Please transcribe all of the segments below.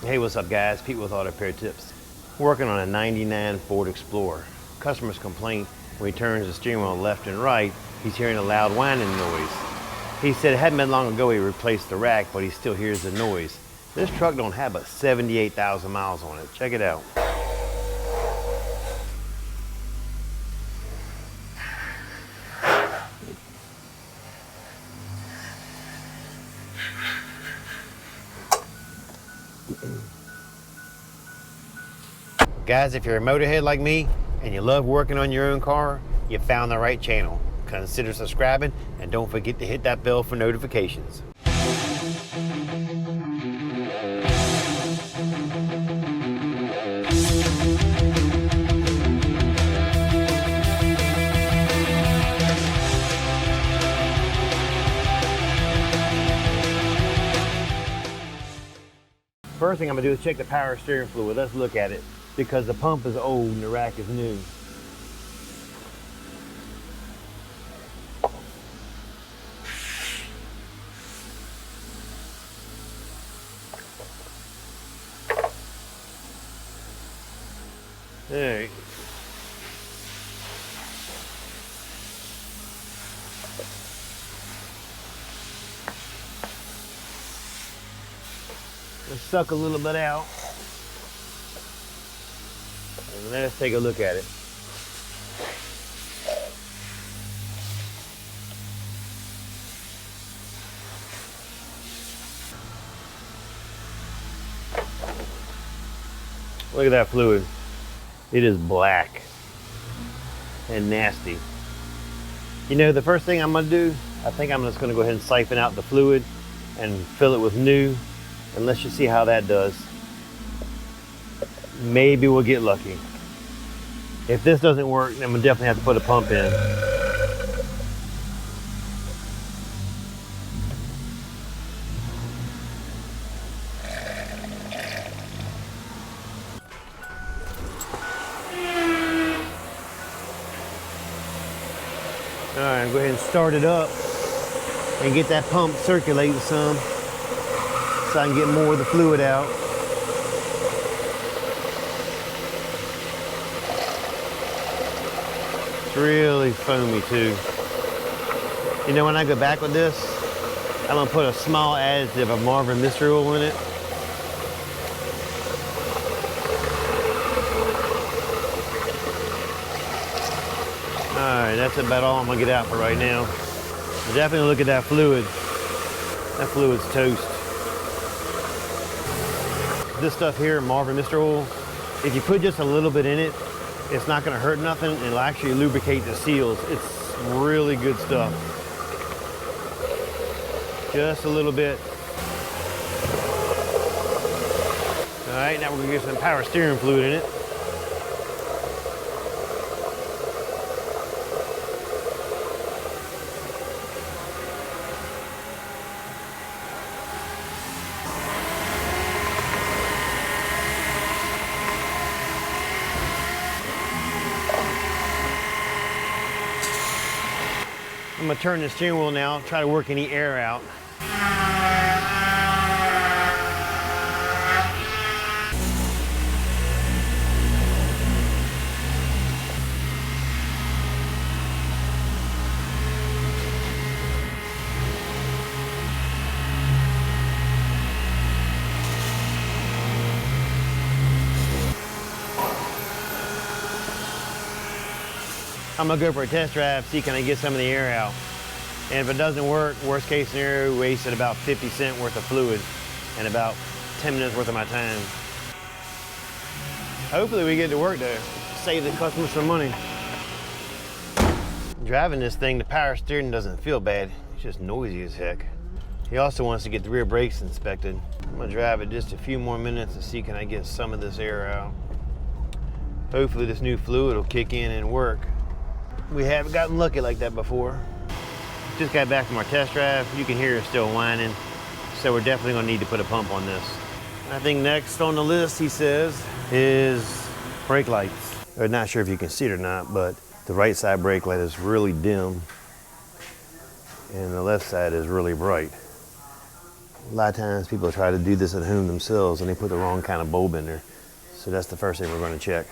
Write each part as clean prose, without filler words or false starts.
Hey, what's up guys? Pete with Auto Repair Tips. Working on a 99 Ford Explorer. Customer's complaint when he turns the steering wheel left and right, he's hearing a loud whining noise. He said it hadn't been long ago he replaced the rack, but he still hears the noise. This truck don't have but 78,000 miles on it. Check it out. Guys, if you're a motorhead like me and you love working on your own car, you found the right channel. Consider subscribing and don't forget to hit that bell for notifications. First thing I'm gonna do is check the power steering fluid. Let's look at it, because the pump is old and the rack is new. All right. Let's suck a little bit out. And let's take a look at it. Look at that fluid. It is black and nasty. You know, the first thing I'm gonna do, I think I'm just gonna go ahead and siphon out the fluid and fill it with new, and let's just see how that does. Maybe we'll get lucky. If this doesn't work, then we'll definitely have to put a pump in. All right, go ahead and start it up and get that pump circulating some so I can get more of the fluid out. It's really foamy too. You know, when I go back with this, I'm gonna put a small additive of Marvin Mystery Oil in it. Alright, that's about all I'm gonna get out for right now. Definitely look at that fluid. That fluid's toast. This stuff here, Marvin Mystery Oil, if you put just a little bit in it, it's not gonna hurt nothing. It'll actually lubricate the seals. It's really good stuff. Just a little bit. Alright, now we're gonna get some power steering fluid in it. I'm gonna turn the steering wheel now, try to work any air out. I'm gonna go for a test drive, see can I get some of the air out. And if it doesn't work, worst case scenario, we wasted about 50 cents worth of fluid and about 10 minutes worth of my time. Hopefully we get to work to save the customer some money. Driving this thing, the power steering doesn't feel bad. It's just noisy as heck. He also wants to get the rear brakes inspected. I'm gonna drive it just a few more minutes and see can I get some of this air out. Hopefully this new fluid will kick in and work. We haven't gotten lucky like that before. Just got back from our test drive. You can hear it still whining. So we're definitely gonna need to put a pump on this. I think next on the list, he says, is brake lights. I'm not sure if you can see it or not, but the right side brake light is really dim and the left side is really bright. A lot of times people try to do this at home themselves and they put the wrong kind of bulb in there. So that's the first thing we're going to check.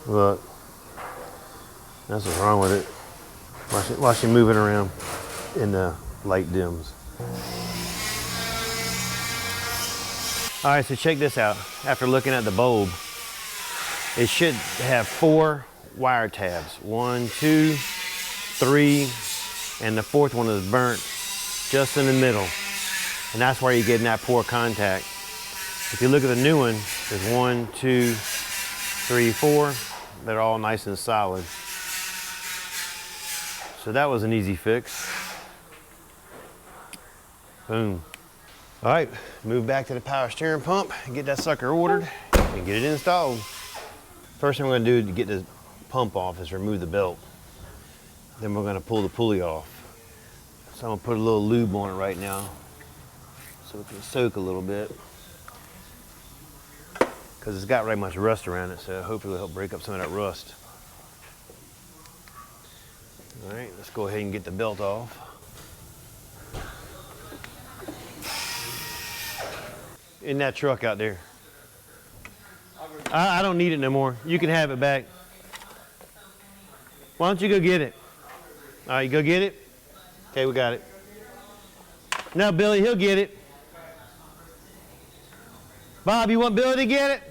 Look, that's what's wrong with it. Watch it moving around in the light dims. All right, so check this out. After looking at the bulb, it should have 4 wire tabs. 1, 2, 3, and the 4th one is burnt just in the middle. And that's where you're getting that poor contact. If you look at the new one, there's 1, 2, 3, 4. They're all nice and solid. So that was an easy fix. Boom. All right, move back to the power steering pump and get that sucker ordered and get it installed. First thing we're gonna do to get the pump off is remove the belt. Then we're gonna pull the pulley off. So I'm gonna put a little lube on it right now so it can soak a little bit. Because it's got right much rust around it, so hopefully it'll help break up some of that rust. All right, let's go ahead and get the belt off. In that truck out there. I don't need it no more. You can have it back. Why don't you go get it? All right, you go get it? Okay, we got it. No, Billy, he'll get it. Bob, you want Billy to get it?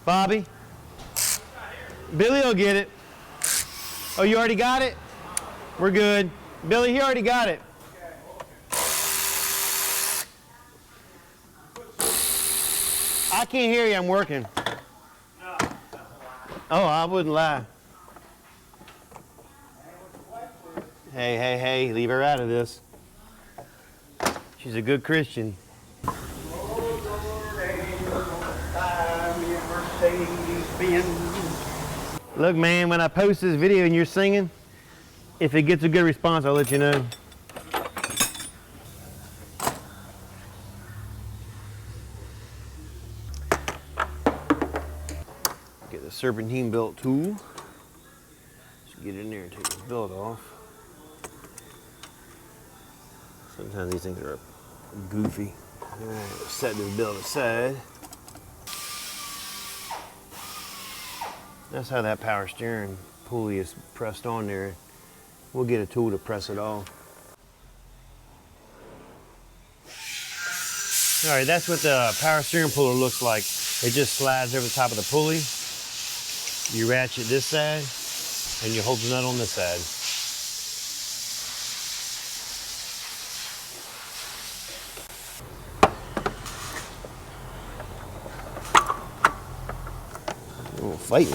Bobby? Billy will get it. Oh, you already got it? We're good. Billy, he already got it. I can't hear you, I'm working. Oh, I wouldn't lie. Hey, leave her out of this. She's a good Christian. Look, man, when I post this video and you're singing, if it gets a good response, I'll let you know. Get the serpentine belt tool. Just get in there and take the belt off. Sometimes these things are goofy. All right, set this belt aside. That's how that power steering pulley is pressed on there. We'll get a tool to press it off. All right, that's what the power steering puller looks like. It just slides over the top of the pulley. You ratchet this side, and you hold the nut on this side.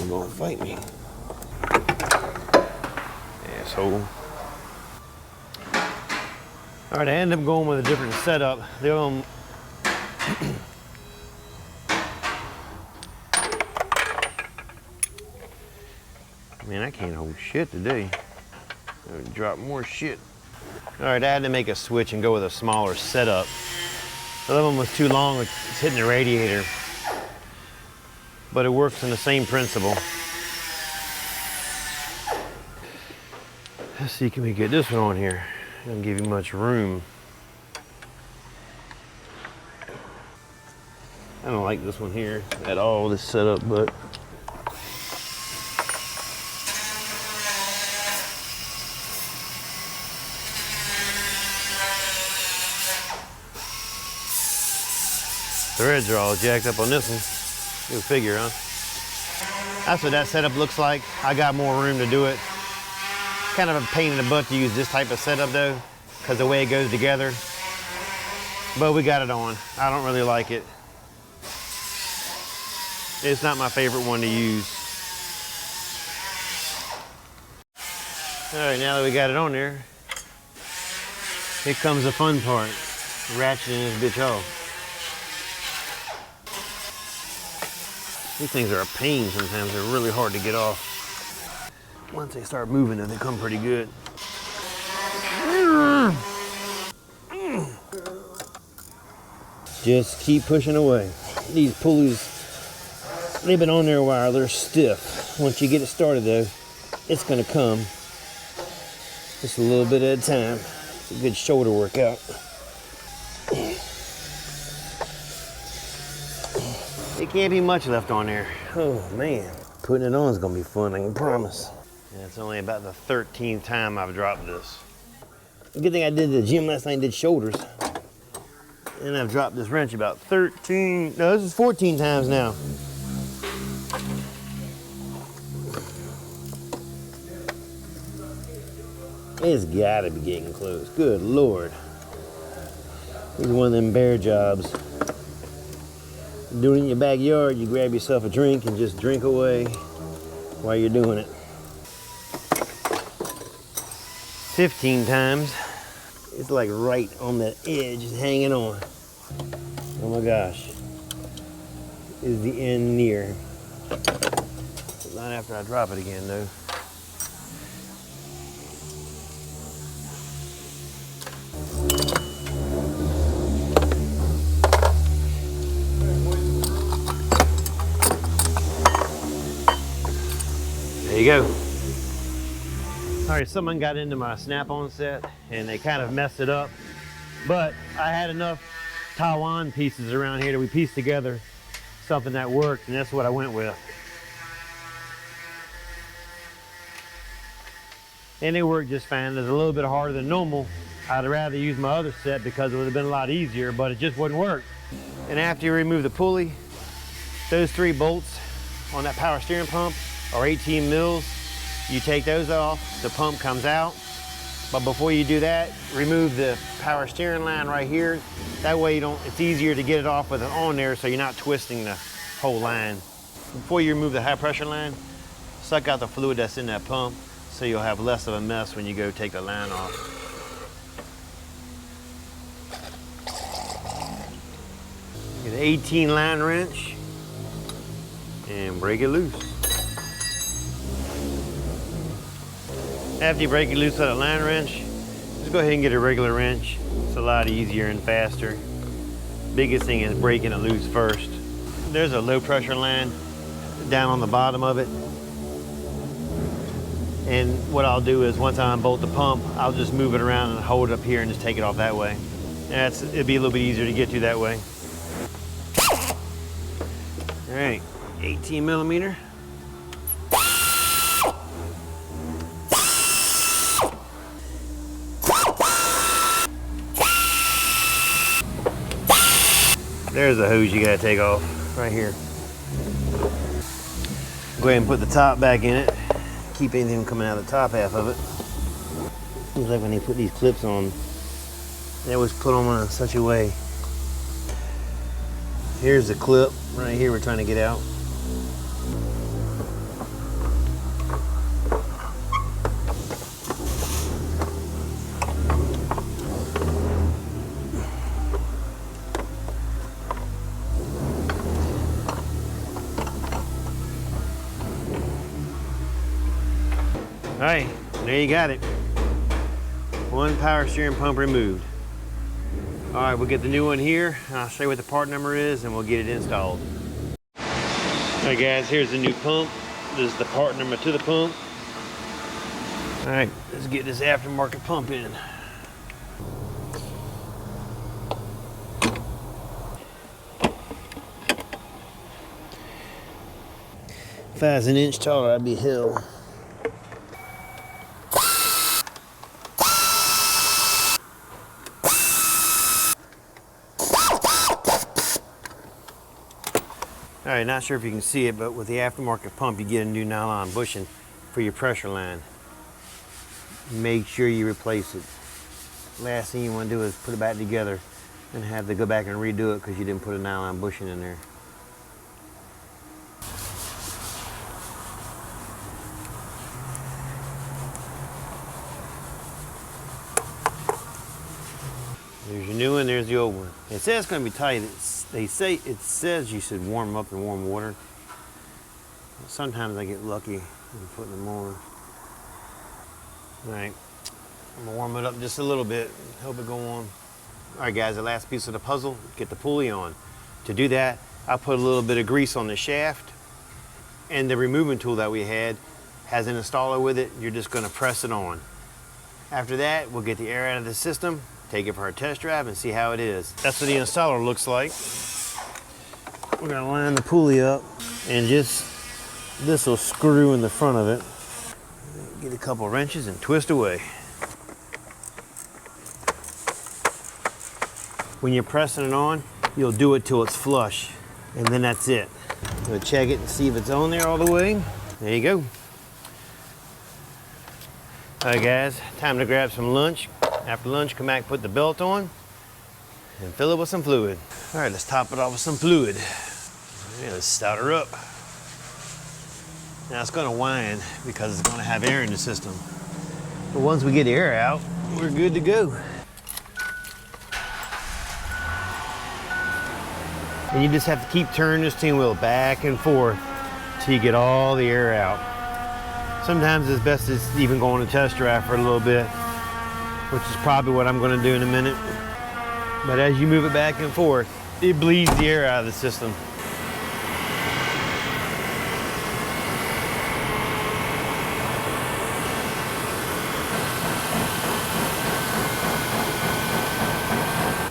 Gonna fight me. Asshole. All right, I ended up going with a different setup. Man, I can't hold shit today. I'm gonna drop more shit. All right, I had to make a switch and go with a smaller setup. The other one was too long, it's hitting the radiator. But it works in the same principle. Let's see, can we get this one on here? It doesn't give you much room. I don't like this one here at all, this setup, but threads are all jacked up on this one. Go figure, huh? That's what that setup looks like. I got more room to do it. Kind of a pain in the butt to use this type of setup though, because the way it goes together. But we got it on. I don't really like it. It's not my favorite one to use. All right, now that we got it on there, here comes the fun part. Ratcheting this bitch off. These things are a pain sometimes. They're really hard to get off. Once they start moving, then they come pretty good. Just keep pushing away. These pulleys, they've been on there a while, they're stiff. Once you get it started though, it's gonna come. Just a little bit at a time. It's a good shoulder workout. It can't be much left on there. Oh man, putting it on is gonna be fun, I can promise. And it's only about the 13th time I've dropped this. Good thing I did the gym last night and did shoulders. And I've dropped this wrench about 13, no, this is 14 times now. It's gotta be getting close. Good Lord. This is one of them bear jobs. Doing it in your backyard, you grab yourself a drink and just drink away while you're doing it. 15 times. It's like right on that edge, just hanging on. Oh my gosh. Is the end near? Not after I drop it again though. There you go. All right, someone got into my snap-on set and they kind of messed it up, but I had enough Taiwan pieces around here that we pieced together something that worked, and that's what I went with. And it worked just fine. It's a little bit harder than normal. I'd rather use my other set because it would have been a lot easier, but it just wouldn't work. And after you remove the pulley, those 3 bolts on that power steering pump are 18 mils. You take those off, the pump comes out. But before you do that, remove the power steering line right here. That way it's easier to get it off with it on there so you're not twisting the whole line. Before you remove the high pressure line, suck out the fluid that's in that pump so you'll have less of a mess when you go take the line off. Get an 18 line wrench and break it loose. After you break it loose with a line wrench, just go ahead and get a regular wrench. It's a lot easier and faster. Biggest thing is breaking it loose first. There's a low pressure line down on the bottom of it. And what I'll do is once I unbolt the pump, I'll just move it around and hold it up here and just take it off that way. It'd be a little bit easier to get to that way. All right, 18 millimeter. There's the hose you gotta take off, right here. Go ahead and put the top back in it. Keep anything coming out of the top half of it. Seems like when they put these clips on, they always put them in such a way. Here's the clip right here we're trying to get out. All right, there you got it. 1 power steering pump removed. All right, we'll get the new one here. I'll show you what the part number is and we'll get it installed. All right guys, here's the new pump. This is the part number to the pump. All right, let's get this aftermarket pump in. If I was an inch taller, I'd be hell. All right, not sure if you can see it, but with the aftermarket pump, you get a new nylon bushing for your pressure line. Make sure you replace it. Last thing you want to do is put it back together and have to go back and redo it because you didn't put a nylon bushing in there. There's your new one, there's the old one. It says it's going to be tight. It says you should warm them up in warm water. Sometimes I get lucky in putting them on. All right, I'm gonna warm it up just a little bit, help it go on. All right guys, the last piece of the puzzle, get the pulley on. To do that, I put a little bit of grease on the shaft, and the removing tool that we had has an installer with it. You're just gonna press it on. After that, we'll get the air out of the system, take it for a test drive and see how it is. That's what the installer looks like. We're gonna line the pulley up and just, this will screw in the front of it. Get a couple wrenches and twist away. When you're pressing it on, you'll do it till it's flush, and then that's it. We'll check it and see if it's on there all the way. There you go. All right guys, time to grab some lunch. After lunch, come back, put the belt on, and fill it with some fluid. All right, let's top it off with some fluid. Yeah, let's start her up. Now it's gonna whine because it's gonna have air in the system. But once we get the air out, we're good to go. And you just have to keep turning the steering wheel back and forth till you get all the air out. Sometimes it's best to even go on a test drive for a little bit, which is probably what I'm gonna do in a minute. But as you move it back and forth, it bleeds the air out of the system.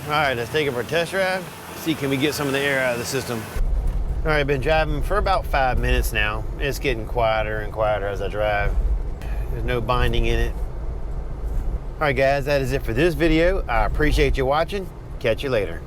All right, let's take it for a test drive. See, can we get some of the air out of the system? All right, been driving for about 5 minutes now. It's getting quieter and quieter as I drive. There's no binding in it. All right, guys, that is it for this video. I appreciate you watching. Catch you later.